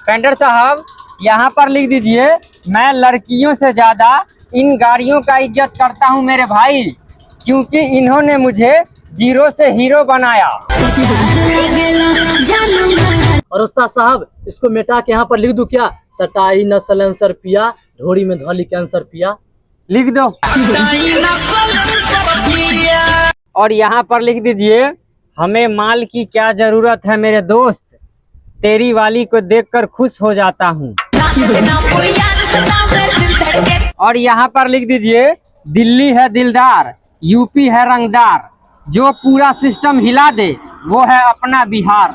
Painter साहब यहाँ पर लिख दीजिए, मैं लड़कियों से ज्यादा इन गाड़ियों का इज्जत करता हूँ मेरे भाई, क्योंकि इन्होंने मुझे जीरो से हीरो बनाया। और उस्ताद साहब इसको मिटा के यहाँ पर लिख दूं क्या? सटाई न सलेंसर पिया, ढोरी में धौली कैंसर पिया। लिख दो। और यहाँ पर लिख दीजिए, हमें माल की क्या जरूरत है मेरे दोस्त, तेरी वाली को देखकर खुश हो जाता हूँ। और यहाँ पर लिख दीजिए, दिल्ली है दिलदार, यूपी है रंगदार, जो पूरा सिस्टम हिला दे वो है अपना बिहार।